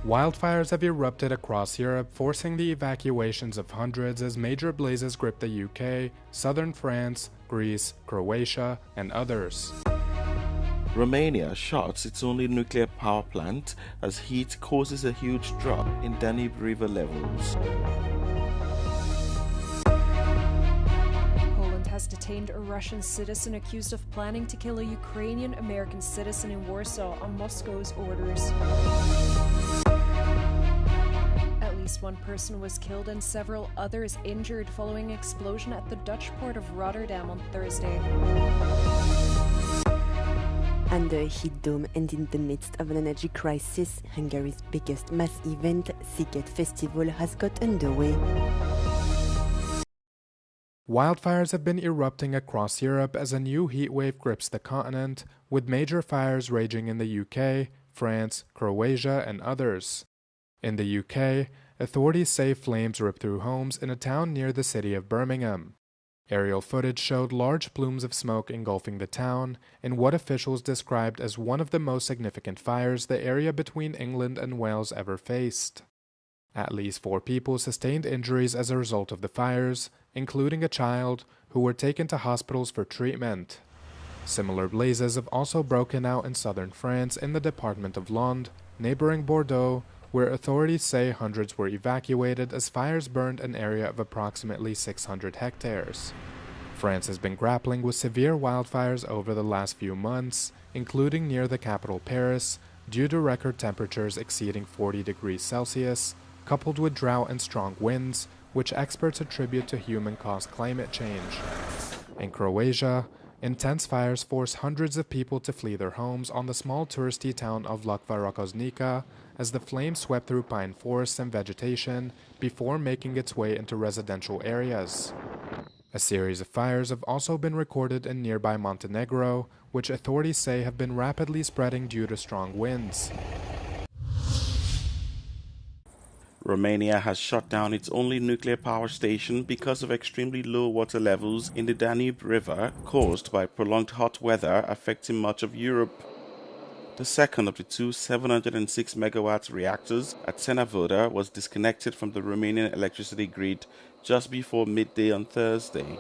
Wildfires have erupted across Europe, forcing the evacuations of hundreds as major blazes grip the UK, southern France, Greece, Croatia, and others. Romania shuts its only nuclear power plant as heat causes a huge drop in Danube River levels. Poland has detained a Russian citizen accused of planning to kill a Ukrainian-American citizen in Warsaw on Moscow's orders. At least one person was killed and several others injured following an explosion at the Dutch port of Rotterdam on Thursday. Under a heat dome and in the midst of an energy crisis, Hungary's biggest mass event, Sziget Festival, has got underway. Wildfires have been erupting across Europe as a new heatwave grips the continent, with major fires raging in the UK, France, Croatia, and others. In the UK, authorities say flames ripped through homes in a town near the city of Birmingham. Aerial footage showed large plumes of smoke engulfing the town in what officials described as one of the most significant fires the area between England and Wales ever faced. At least 4 people sustained injuries as a result of the fires, including a child, who were taken to hospitals for treatment. Similar blazes have also broken out in southern France in the department of Landes, neighboring Bordeaux, where authorities say hundreds were evacuated as fires burned an area of approximately 600 hectares. France has been grappling with severe wildfires over the last few months, including near the capital Paris, due to record temperatures exceeding 40 degrees Celsius, coupled with drought and strong winds, which experts attribute to human-caused climate change. In Croatia, intense fires forced hundreds of people to flee their homes on the small touristy town of Lakva as the flames swept through pine forests and vegetation before making its way into residential areas. A series of fires have also been recorded in nearby Montenegro, which authorities say have been rapidly spreading due to strong winds. Romania has shut down its only nuclear power station because of extremely low water levels in the Danube River caused by prolonged hot weather affecting much of Europe. The second of the 2 706 megawatt reactors at Senavoda was disconnected from the Romanian electricity grid just before midday on Thursday.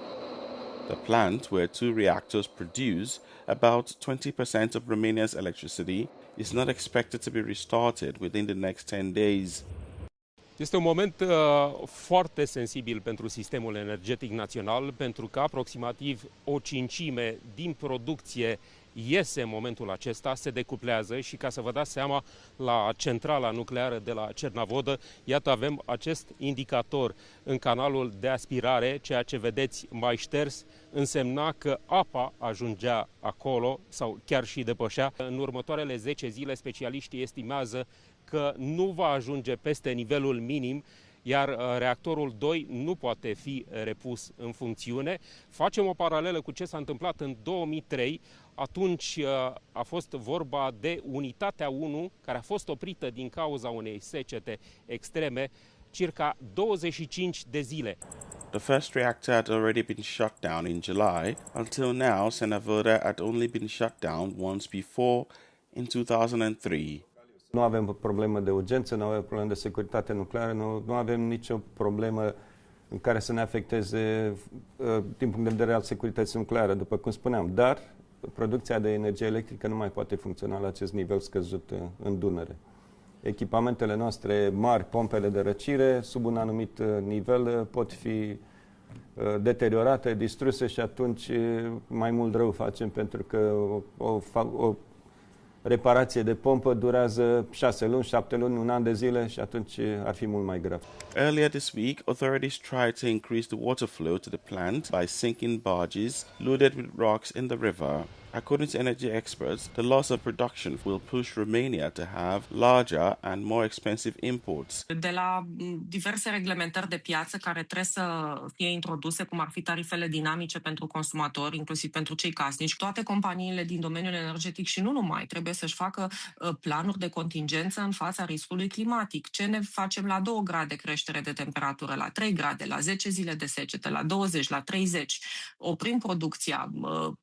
The plant, where 2 reactors produce about 20% of Romania's electricity, is not expected to be restarted within the next 10 days. Este un moment foarte sensibil pentru sistemul energetic național, pentru că aproximativ o cincime din producție iese în momentul acesta, se decuplează și, ca să vă dați seama, la centrala nucleară de la Cernavodă, iată, avem acest indicator în canalul de aspirare, ceea ce vedeți mai șters, însemna că apa ajungea acolo sau chiar și depășea. În următoarele 10 zile, specialiștii estimează că nu va ajunge peste nivelul minim, iar reactorul 2 nu poate fi repus în funcțiune. Facem o paralelă cu ce s-a întâmplat în 2003. Atunci a fost vorba de unitatea 1, care a fost oprită din cauza unei secete extreme, circa 25 de zile. The first reactor had already been shut down in July. Until now, Senavoda had only been shut down once before, in 2003. Nu avem o problemă de urgență, nu avem problemă de securitate nucleară, nu avem nicio problemă în care să ne afecteze din punct de vedere al securității nucleare, după cum spuneam. Dar producția de energie electrică nu mai poate funcționa la acest nivel scăzut în Dunăre. Echipamentele noastre mari, pompele de răcire, sub un anumit nivel pot fi deteriorate, distruse și atunci mai mult rău facem, pentru că o reparație de pompă durează 6 luni, 7 luni, un an de zile și atunci ar fi mult mai grav. Earlier this week, authorities tried to increase the water flow to the plant by sinking barges loaded with rocks in the river. According to energy experts, the loss of production will push Romania to have larger and more expensive imports. De la diverse reglementări de piață care trebuie să fie introduse, cum ar fi tarifele dinamice pentru consumatori, inclusiv pentru cei casnici, toate companiile din domeniul energetic și nu numai trebuie să-și facă planuri de contingență în fața riscului climatic. Ce ne facem la 2 grade creștere de temperatură, la 3 grade, la 10 zile de secetă, la 20, la 30? Oprim producția,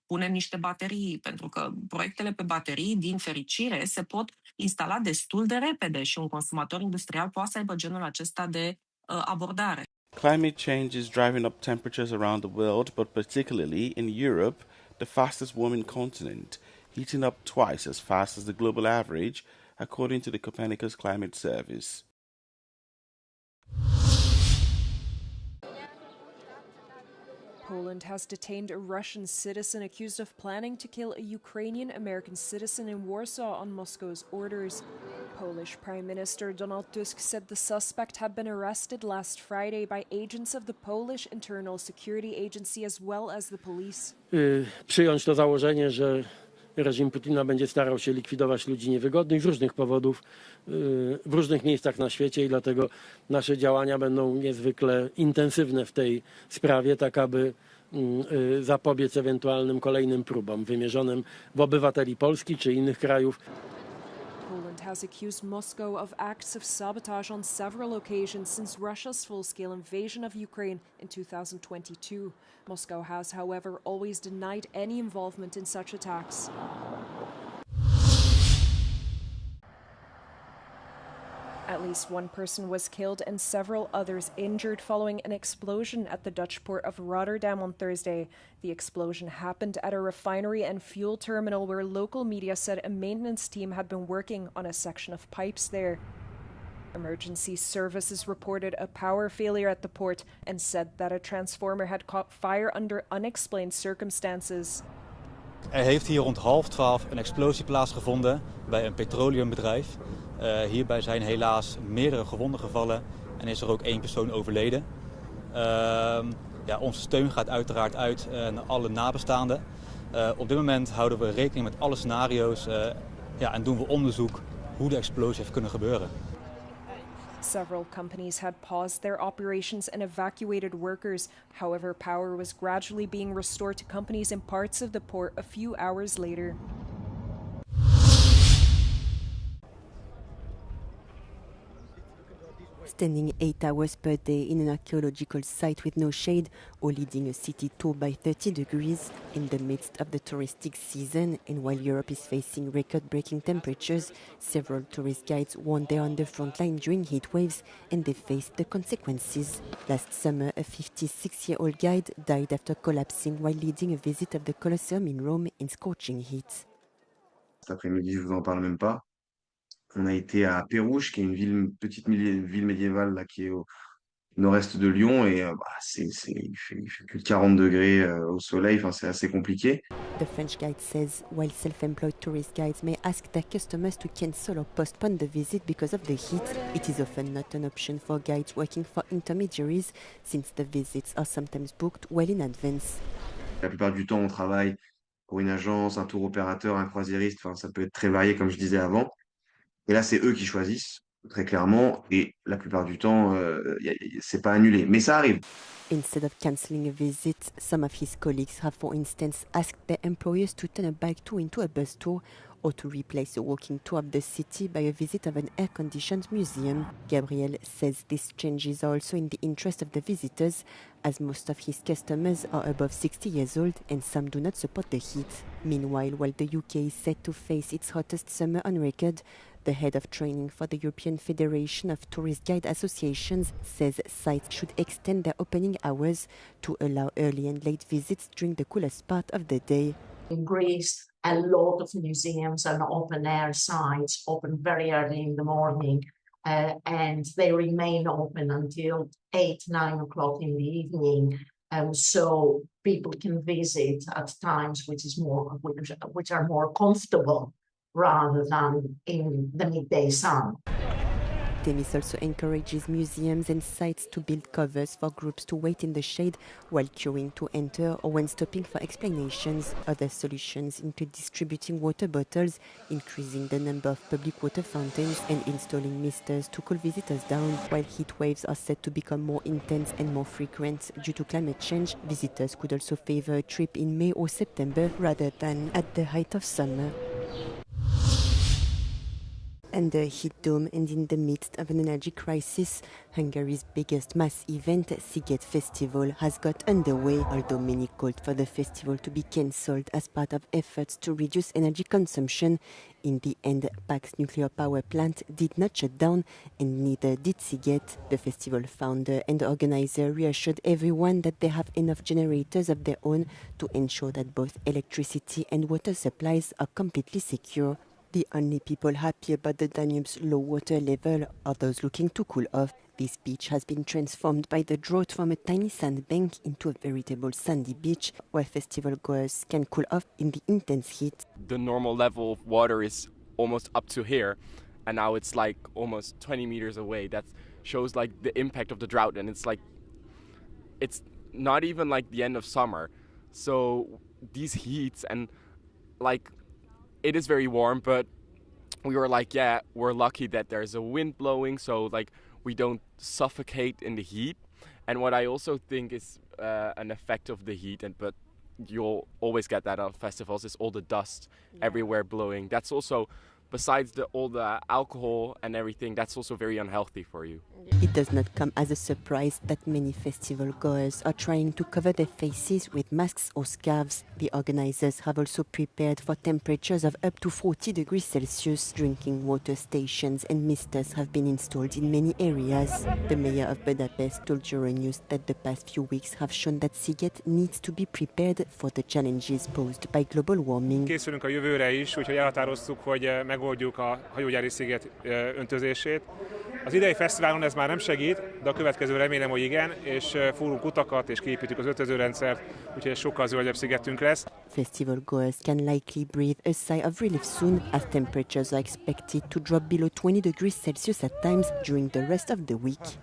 punem niște baterii baterii, pentru că proiectele pe baterii, din fericire, se pot instala destul de repede și un consumator industrial poate să aibă genul acesta de abordare. Climate change is driving up temperatures around the world, but particularly in Europe, the fastest warming continent, heating up twice as fast as the global average, according to the Copernicus Climate Service. Poland has detained a Russian citizen accused of planning to kill a Ukrainian-American citizen in Warsaw on Moscow's orders. Polish Prime Minister Donald Tusk said the suspect had been arrested last Friday by agents of the Polish Internal Security Agency as well as the police. Przyjąć to założenie, że reżim Putina będzie starał się likwidować ludzi niewygodnych z różnych powodów w różnych miejscach na świecie i dlatego nasze działania będą niezwykle intensywne w tej sprawie, tak aby zapobiec ewentualnym kolejnym próbom wymierzonym w obywateli Polski czy innych krajów. Poland has accused Moscow of acts of sabotage on several occasions since Russia's full-scale invasion of Ukraine in 2022. Moscow has, however, always denied any involvement in such attacks. At least one person was killed and several others injured following an explosion at the Dutch port of Rotterdam on Thursday. The explosion happened at a refinery and fuel terminal where local media said a maintenance team had been working on a section of pipes there. Emergency services reported a power failure at the port and said that a transformer had caught fire under unexplained circumstances. Heeft hier rond 11:30 een explosie plaatsgevonden bij een petroleumbedrijf. Hierbij zijn helaas meerdere gewonden gevallen en is er ook 1 persoon overleden. Onze steun gaat uiteraard uit naar alle nabestaanden. Op dit moment houden we rekening met alle scenario's en doen we onderzoek hoe de explosie heeft kunnen gebeuren. Several companies had paused their operations and evacuated workers. However, power was gradually being restored to companies in parts of the port a few hours later. Standing 8 hours per day in an archaeological site with no shade or leading a city tour by 30 degrees in the midst of the touristic season, and while Europe is facing record-breaking temperatures, several tourist guides warned they are on the front line during heat waves and they faced the consequences. Last summer, a 56-year-old guide died after collapsing while leading a visit of the Colosseum in Rome in scorching heat. Cet après-midi, je vous en parle même pas. On a été à Pérouge, qui est une petite ville médiévale là, qui est au nord-est de Lyon, et il fait plus de 40 degrés au soleil, enfin, c'est assez compliqué. The French guide says while self-employed tourist guides may ask their customers to cancel or postpone the visit because of the heat, it is often not an option for guides working for intermediaries, since the visits are sometimes booked well in advance. La plupart du temps, on travaille pour une agence, un tour opérateur, un croisiériste, enfin, ça peut être très varié, comme je disais avant. Et là, c'est eux qui choisissent, très clairement, et la plupart du temps, c'est pas annulé. Mais ça arrive. Instead of cancelling a visit, some of his colleagues have, for instance, asked their employers to turn a bike tour into a bus tour or to replace a walking tour of the city by a visit of an air-conditioned museum. Gabriel says these changes are also in the interest of the visitors, as most of his customers are above 60 years old and some do not support the heat. Meanwhile, while the UK is set to face its hottest summer on record, the head of training for the European Federation of Tourist Guide Associations says sites should extend their opening hours to allow early and late visits during the coolest part of the day. In Greece, a lot of museums and open-air sites open very early in the morning, and they remain open until 8, 9 o'clock in the evening. So people can visit at times which are more comfortable rather than in the midday sun. Themis also encourages museums and sites to build covers for groups to wait in the shade while queuing to enter or when stopping for explanations. Other solutions include distributing water bottles, increasing the number of public water fountains, and installing misters to cool visitors down. While heat waves are set to become more intense and more frequent due to climate change, visitors could also favor a trip in May or September rather than at the height of summer. Under a heat dome and in the midst of an energy crisis, Hungary's biggest mass event, Sziget Festival, has got underway, although many called for the festival to be cancelled as part of efforts to reduce energy consumption. In the end, Pac's nuclear power plant did not shut down, and neither did Sziget. The festival founder and organizer reassured everyone that they have enough generators of their own to ensure that both electricity and water supplies are completely secure. The only people happy about the Danube's low water level are those looking to cool off. This beach has been transformed by the drought from a tiny sandbank into a veritable sandy beach where festival goers can cool off in the intense heat. The normal level of water is almost up to here, and now it's like almost 20 meters away. That shows like the impact of the drought, and it's not even like the end of summer. So these heats and like it is very warm, but we were like, yeah, we're lucky that there's a wind blowing, so like we don't suffocate in the heat. And what I also think is an effect of the heat, but you'll always get that at festivals, is all the dust everywhere blowing. That's also, besides all the alcohol and everything, that's also very unhealthy for you. It does not come as a surprise that many festival goers are trying to cover their faces with masks or scarves. The organizers have also prepared for temperatures of up to 40 degrees Celsius. Drinking water stations and misters have been installed in many areas. The mayor of Budapest told Euronews that the past few weeks have shown that Sziget needs to be prepared for the challenges posed by global warming. Készülünk a jövőre is, úgyhogy elhatároztuk, hogy megoldjuk a hajógyári sziget öntözését. Az idei fesztiválon ez már nem segít, de a következő remélem, hogy igen, és fúrunk utakat és kiépítjük az öntözőrendszert, úgyhogy egy sokkal zöldebb szigetünk lesz. Festival goers can likely breathe a sigh of relief soon, as temperatures are expected to drop below 20 degrees Celsius at times during the rest of the week.